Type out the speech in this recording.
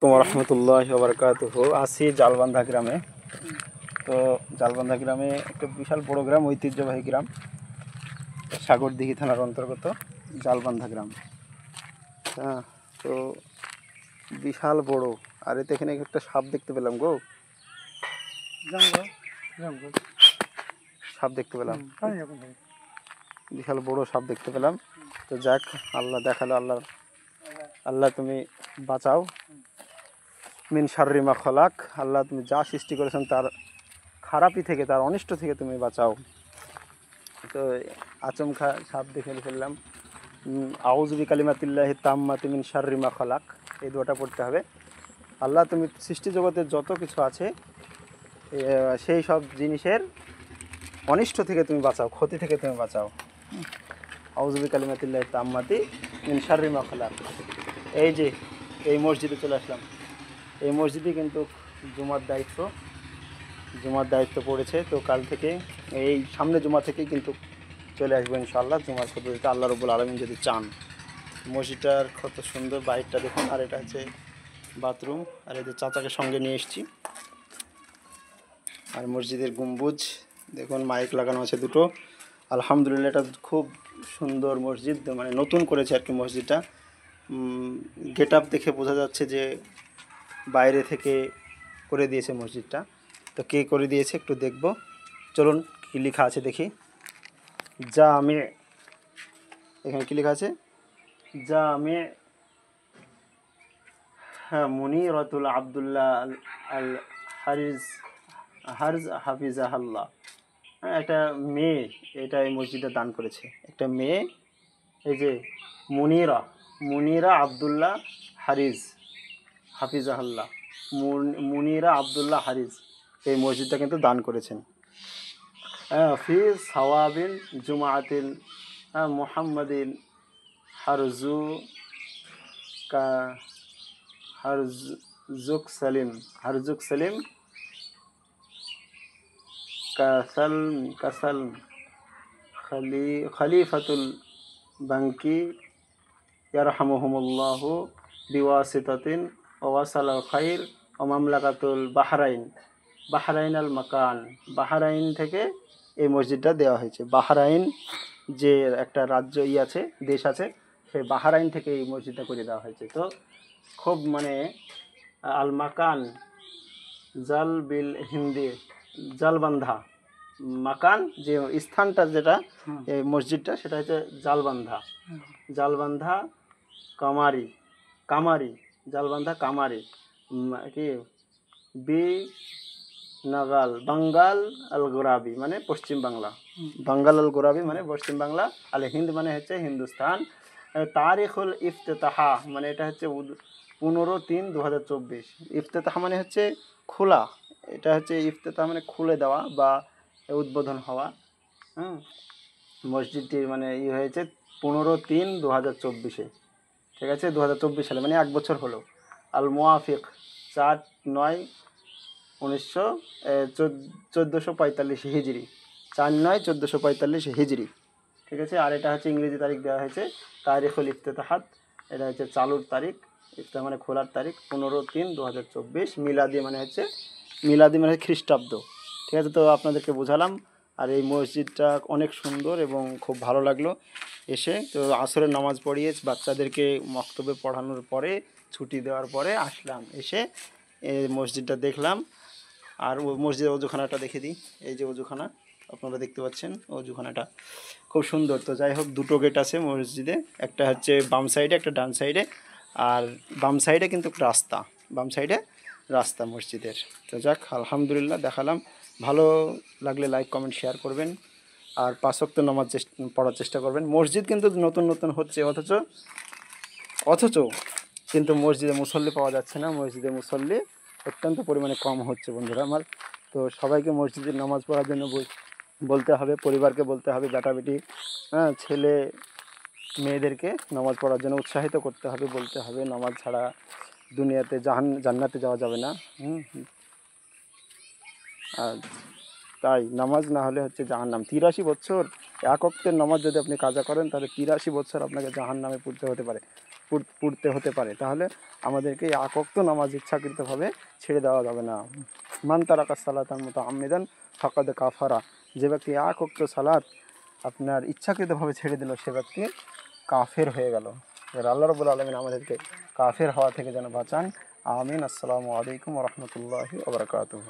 রহমতুল্লাহি ওয়া বারাকাতুহু। আছি জালবান্ধা গ্রামে। তো জালবান্ধা গ্রামে একটা বিশাল বড় গ্রাম, ঐতিহ্যবাহী গ্রাম, সাগরদিঘি থানার অন্তর্গত জালবান্ধা গ্রাম। হ্যাঁ, তো বিশাল বড়। আর এতে এখানে একটা সাপ দেখতে পেলাম গো, সাপ দেখতে পেলাম, বিশাল বড় সাপ দেখতে পেলাম। তো যাক, আল্লাহ দেখালো, আল্লাহ তুমি বাঁচাও। মিন শাররি মা খলাক, আল্লাহ তুমি যা সৃষ্টি করেছেন তার খারাপই থেকে, তার অনিষ্ট থেকে তুমি বাঁচাও। তো আচমকা সাপ দেখে ফেললাম। আউযু বিকালিমাতিল্লাহি তাম্মাতি মিন শাররি মা খলাক, এই দোয়াটা পড়তে হবে। আল্লাহ তুমি সৃষ্টি জগতের যত কিছু আছে সেই সব জিনিসের অনিষ্ট থেকে তুমি বাঁচাও, ক্ষতি থেকে তুমি বাঁচাও। আউযু বিকালিমাতিল্লাহি তাম্মাতি মিন শাররি মা খলাক। এই যে এই মসজিদে চলে আসলাম। এই মসজিদে কিন্তু জুমার দায়িত্ব পড়েছে। তো কাল থেকে, এই সামনে জুমা থেকেই কিন্তু চলে আসবো ইনশাআল্লাহ জুমার খুতবা। আল্লাহ রাব্বুল আলামিন যদি চান। মসজিদটার কত সুন্দর, বাইরটা দেখুন। আর এটা হচ্ছে বাথরুম। আর এই যে চাচাকে সঙ্গে নিয়ে এসেছি। আর মসজিদের গম্বুজ দেখুন, মাইক লাগানো আছে দুটো। আলহামদুলিল্লাহ, এটা খুব সুন্দর মসজিদ, মানে নতুন করেছে আর কি মসজিদটা। গেট আপ দেখে বোঝা যাচ্ছে যে বাইরে থেকে করে দিয়েছে মসজিদটা। তো কে করে দিয়েছে একটু দেখব, চলুন। কী লেখা আছে দেখি। জামে, এখানে কী লেখা আছে? জামে, হ্যাঁ, মুনিরাতুল আব্দুল্লাহ আল হারজ হাফিজাহাল্লাহ। হ্যাঁ, একটা মেয়ে এটা এই মসজিদে দান করেছে, একটা মেয়ে। এই যে মুনিরা আব্দুল্লাহ হারিজ হাফিজাহাল্লাহ, মুনিরা আব্দুল্লাহ হারিজ এই মসজিদটা কিন্তু দান করেছেন। ফি সাওয়াবিন জুমাআতিল মুহাম্মাদিন হারজু কা হারজুক সালিম কাসাল খলিফাতুল বাঙ্কি ইয়ারহামুহুমুল্লাহু বিওয়াসিতাতিন ওয়াসাল খাইর ও মামলাকাতুল বাহরাইন আল মাকান। বাহরাইন থেকে এই মসজিদটা দেওয়া হয়েছে। বাহরাইন যে একটা রাজ্য আছে, দেশ আছে, সেই বাহরাইন থেকে এই মসজিদটা করে দেওয়া হয়েছে। তো খুব মানে আল মাকান জাল বিল হিন্দি জালবান্ধা, মাকান যে স্থানটা, যেটা এই মসজিদটা, সেটা হচ্ছে জালবান্ধা কামারি জালবান্ধা কামারি কি বি নাগাল বাঙ্গাল আল গোরাবি মানে পশ্চিম বাংলা, বাঙ্গাল আল গোরাবি মানে পশ্চিম বাংলা, আল হিন্দ মানে হচ্ছে হিন্দুস্তান। তারিখুল ইফতেতাহা মানে এটা হচ্ছে 15/3/2024। ইফতেতাহা মানে হচ্ছে খোলা, এটা হচ্ছে ইফতেতাহা মানে খুলে দেওয়া বা উদ্বোধন হওয়া। মসজিদটির মানে হয়েছে 15/3/2024, ঠিক আছে, 2024 সালে, মানে 1 বছর হলো। আল মুওয়াফিক 4/9/1445 হিজরি, 4/9/1445 হিজরি, ঠিক আছে। আর এটা হচ্ছে ইংরেজি তারিখ দেওয়া হয়েছে তারিখুল ইফতেতাহাত, এটা হচ্ছে চালুর তারিখ, ইফতেতাহ মানে খোলার তারিখ 15/3/2024। মিলাদি মানে হচ্ছে খ্রিস্টাব্দ, ঠিক আছে। তো আপনাদেরকে বোঝালাম। আর এই মসজিদটা অনেক সুন্দর এবং খুব ভালো লাগলো এসে। তো আসরের নামাজ পড়িয়ে বাচ্চাদেরকে মক্তবে পড়ানোর পরে, ছুটি দেওয়ার পরে আসলাম, এসে এই মসজিদটা দেখলাম। আর মসজিদের অজুখানাটা দেখে দিই। এই যে অজুখানা আপনারা দেখতে পাচ্ছেন, অজুখানাটা খুব সুন্দর। তো যাই হোক, দুটো গেট আছে মসজিদে, একটা হচ্ছে বাম সাইডে, একটা ডান সাইডে। আর বাম সাইডে কিন্তু রাস্তা মসজিদের। তো যাক, আলহামদুলিল্লাহ দেখালাম। ভালো লাগলে লাইক কমেন্ট শেয়ার করবেন। আর 5 ওয়াক্ত নামাজ পড়ার চেষ্টা করবেন। মসজিদ কিন্তু নতুন হচ্ছে, অথচ কিন্তু মসজিদে মুসল্লি পাওয়া যাচ্ছে না। মসজিদে মুসল্লি অত্যন্ত পরিমাণে কম হচ্ছে বন্ধুরা আমার। তো সবাইকে মসজিদের নামাজ পড়ার জন্য বলতে হবে, পরিবারকে বলতে হবে, বেটাবেটি, ছেলে মেয়েদেরকে নামাজ পড়ার জন্য উৎসাহিত করতে হবে, বলতে হবে নামাজ ছাড়া দুনিয়াতে জান্নাতে যাওয়া যাবে না। আর তাই নামাজ না হলে হচ্ছে জাহান্নাম। 83 বছর 1 ওয়াক্তের নামাজ যদি আপনি কাজা করেন, তাহলে 83 বছর আপনাকে জাহান্নামে পড়তে হতে পারে। পড়তে হতে পারে, তাহলে আমাদেরকে এই 5 ওয়াক্ত নামাজ ইচ্ছাকৃতভাবে ছেড়ে দেওয়া যাবে না। মান তারাকা সালাতান মুতাআম্মিদান ফাকাদ কাফারা, যে ব্যক্তি 5 ওয়াক্ত সালাত আপনার ইচ্ছাকৃতভাবে ছেড়ে দিল সে ব্যক্তি কাফের হয়ে গেল। এবার আল্লাহ রাব্বুল আলামিন আমাদেরকে কাফের হওয়া থেকে যেন বাঁচান। আমিন। আসসালামু আলাইকুম ওয়া রাহমাতুল্লাহি ওয়া বারাকাতুহু।